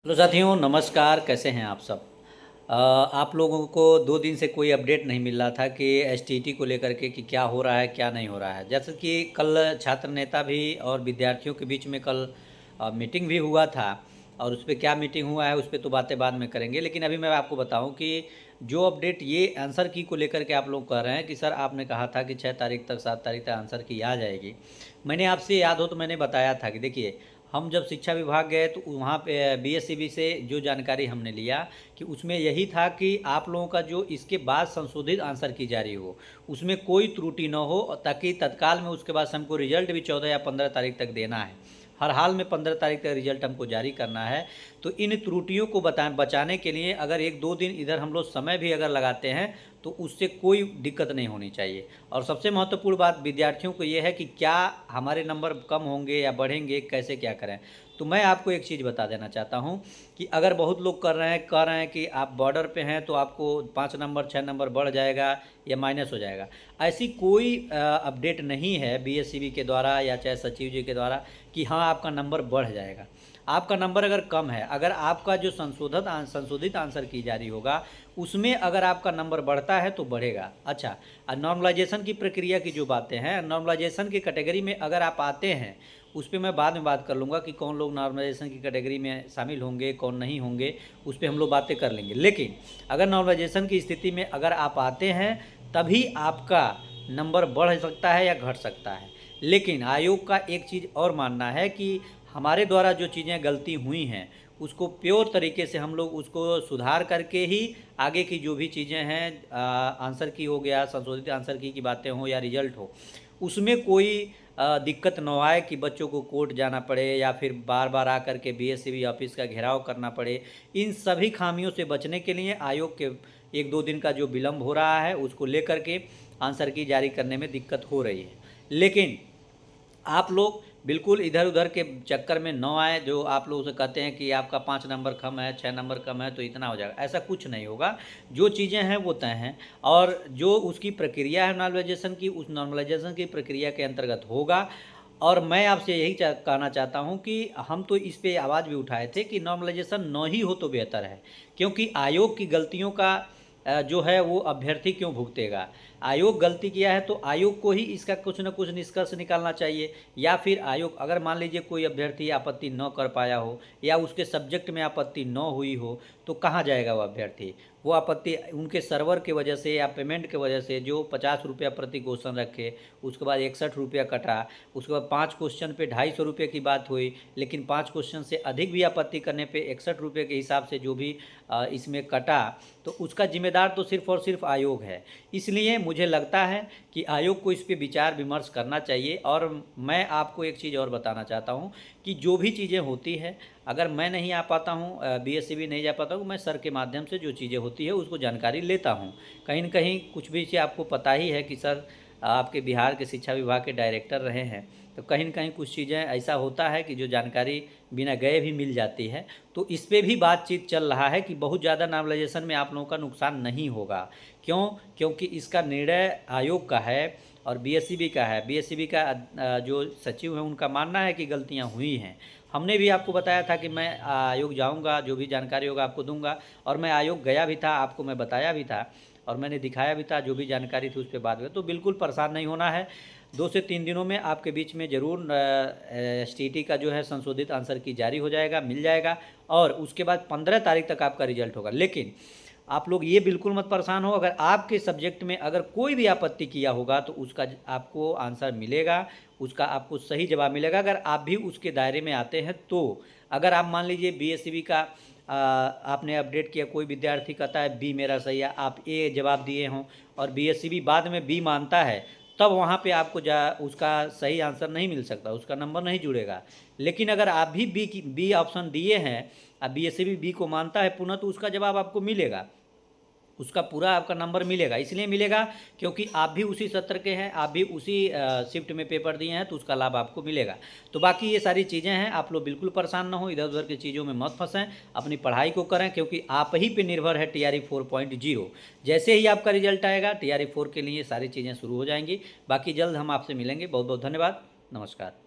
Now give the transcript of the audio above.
Hello साथियों, नमस्कार। कैसे हैं आप सब। आप लोगों को 2 दिन से कोई अपडेट नहीं मिल रहा था कि एसटीईटी को लेकर के कि क्या हो रहा है क्या नहीं हो रहा है। जैसे कि कल छात्र नेता भी और विद्यार्थियों के बीच में कल मीटिंग भी हुआ था, और उस पर क्या मीटिंग हुआ है उस पर तो बातें बाद में करेंगे। लेकिन अभी मैं आपको बताऊं कि जो अपडेट ये आंसर की को लेकर के आप लोग कह रहे हैं कि सर आपने कहा था कि 6 तारीख तक 7 तारीख तक आंसर की आ जाएगी। मैंने आपसे याद हो तो मैंने बताया था कि देखिए, हम जब शिक्षा विभाग गए तो वहाँ पे बीएसईबी से जो जानकारी हमने लिया कि उसमें यही था कि आप लोगों का जो इसके बाद संशोधित आंसर की जारी हो उसमें कोई त्रुटि न हो, ताकि तत्काल में उसके बाद से हमको रिजल्ट भी 14 या 15 तारीख तक देना है। हर हाल में 15 तारीख तक रिजल्ट हमको जारी करना है। तो इन त्रुटियों को बचाने के लिए अगर 1-2 दिन इधर हम लोग समय भी अगर लगाते हैं तो उससे कोई दिक्कत नहीं होनी चाहिए। और सबसे महत्वपूर्ण बात विद्यार्थियों को ये है कि क्या हमारे नंबर कम होंगे या बढ़ेंगे, कैसे क्या करें। तो मैं आपको एक चीज़ बता देना चाहता हूँ कि अगर बहुत लोग कह रहे हैं कि आप बॉर्डर पे हैं तो आपको 5 नंबर 6 नंबर बढ़ जाएगा या माइनस हो जाएगा, ऐसी कोई अपडेट नहीं है बीएसईबी के द्वारा या चाहे सचिव जी के द्वारा कि हाँ आपका नंबर बढ़ जाएगा। आपका नंबर अगर कम है, अगर आपका जो संशोधित आंसर की जारी होगा उसमें अगर आपका नंबर बढ़ता है तो बढ़ेगा। अच्छा, नॉर्मलाइजेशन की प्रक्रिया की जो बातें हैं, नॉर्मलाइजेशन की कैटेगरी में अगर आप आते हैं उस पर मैं बाद में बात कर लूँगा कि कौन लोग नॉर्मलाइजेशन की कैटेगरी में शामिल होंगे कौन नहीं होंगे, उस पर हम लोग बातें कर लेंगे। लेकिन अगर नॉर्मलाइजेशन की स्थिति में अगर आप आते हैं तभी आपका नंबर बढ़ सकता है या घट सकता है। लेकिन आयोग का एक चीज़ और मानना है कि हमारे द्वारा जो चीज़ें गलती हुई हैं उसको प्योर तरीके से हम लोग उसको सुधार करके ही आगे की जो भी चीज़ें हैं, आंसर की हो गया, संशोधित आंसर की बातें हो या रिजल्ट हो, उसमें कोई दिक्कत न आए कि बच्चों को कोर्ट जाना पड़े या फिर बार बार आकर के बीएसईबी ऑफिस का घेराव करना पड़े। इन सभी खामियों से बचने के लिए आयोग के 1-2 दिन का जो विलम्ब हो रहा है उसको लेकर के आंसर की जारी करने में दिक्कत हो रही है। लेकिन आप लोग बिल्कुल इधर उधर के चक्कर में न आए। जो आप लोगों से कहते हैं कि आपका 5 नंबर कम है 6 नंबर कम है तो इतना हो जाएगा, ऐसा कुछ नहीं होगा। जो चीज़ें हैं वो तय हैं, और जो उसकी प्रक्रिया है नॉर्मलाइजेशन की, उस नॉर्मलाइजेशन की प्रक्रिया के अंतर्गत होगा। और मैं आपसे यही कहना चाहता हूँ कि हम तो इस पे आवाज़ भी उठाए थे कि नॉर्मलाइजेशन न ही हो तो बेहतर है, क्योंकि आयोग की गलतियों का जो है वो अभ्यर्थी क्यों भुगतेगा। आयोग गलती किया है तो आयोग को ही इसका कुछ न कुछ निष्कर्ष निकालना चाहिए। या फिर आयोग अगर मान लीजिए कोई अभ्यर्थी आपत्ति न कर पाया हो या उसके सब्जेक्ट में आपत्ति न हुई हो तो कहाँ जाएगा वो अभ्यर्थी। वो आपत्ति उनके सर्वर की वजह से या पेमेंट की वजह से जो 50 रुपया प्रति क्वेश्चन रखे, उसके बाद 61 रुपया कटा, उसके बाद 5 क्वेश्चन पे 250 रुपये की बात हुई, लेकिन 5 क्वेश्चन से अधिक भी आपत्ति करने पे 61 रुपये के हिसाब से जो भी इसमें कटा, तो उसका जिम्मेदार तो सिर्फ और सिर्फ आयोग है। इसलिए मुझे लगता है कि आयोग को इस पर विचार विमर्श करना चाहिए। और मैं आपको एक चीज़ और बताना चाहता हूँ कि जो भी चीज़ें होती है, अगर मैं नहीं आ पाता हूँ, बीएसईबी नहीं जा पाता हूँ, मैं सर के माध्यम से जो चीज़ें होती है उसको जानकारी लेता हूँ। कहीं न कहीं कुछ भी चीज़ आपको पता ही है कि सर आपके बिहार के शिक्षा विभाग के डायरेक्टर रहे हैं, तो कहीं न कहीं कुछ चीज़ें ऐसा होता है कि जो जानकारी बिना गए भी मिल जाती है। तो इस पे भी बातचीत चल रहा है कि बहुत ज़्यादा नॉर्मलाइजेशन में आप लोगों का नुकसान नहीं होगा। क्यों? क्योंकि इसका निर्णय आयोग का है और बीएसईबी का है। बीएसईबी का जो सचिव हैं उनका मानना है कि गलतियां हुई हैं। हमने भी आपको बताया था कि मैं आयोग जाऊंगा, जो भी जानकारी होगा आपको दूंगा, और मैं आयोग गया भी था, आपको मैं बताया भी था और मैंने दिखाया भी था जो भी जानकारी थी उस पर बात हुई। तो बिल्कुल परेशान नहीं होना है। 2 से 3 दिनों में आपके बीच में ज़रूर एसटीईटी का जो है संशोधित आंसर की जारी हो जाएगा, मिल जाएगा, और उसके बाद 15 तारीख तक आपका रिजल्ट होगा। लेकिन आप लोग ये बिल्कुल मत परेशान हो, अगर आपके सब्जेक्ट में अगर कोई भी आपत्ति किया होगा तो उसका आपको आंसर मिलेगा, उसका आपको सही जवाब मिलेगा अगर आप भी उसके दायरे में आते हैं तो। अगर आप मान लीजिए बीएसईबी का आपने अपडेट किया, कोई विद्यार्थी कहता है बी मेरा सही है, आप ए जवाब दिए हों और बीएसईबी बाद में बी मानता है, तब वहाँ पे आपको उसका सही आंसर नहीं मिल सकता, उसका नंबर नहीं जुड़ेगा। लेकिन अगर आप भी बी ऑप्शन दिए हैं, अब बीएसईबी बी को मानता है पुनः, तो उसका जवाब आपको मिलेगा, उसका पूरा आपका नंबर मिलेगा। इसलिए मिलेगा क्योंकि आप भी उसी सत्र के हैं, आप भी उसी शिफ्ट में पेपर दिए हैं, तो उसका लाभ आपको मिलेगा। तो बाकी ये सारी चीज़ें हैं, आप लोग बिल्कुल परेशान ना हो, इधर उधर की चीज़ों में मत फंसें, अपनी पढ़ाई को करें, क्योंकि आप ही पे निर्भर है टीआरई 4.0। जैसे ही आपका रिजल्ट आएगा टीआरई 4 के लिए सारी चीज़ें शुरू हो जाएंगी। बाकी जल्द हम आपसे मिलेंगे। बहुत बहुत धन्यवाद। नमस्कार।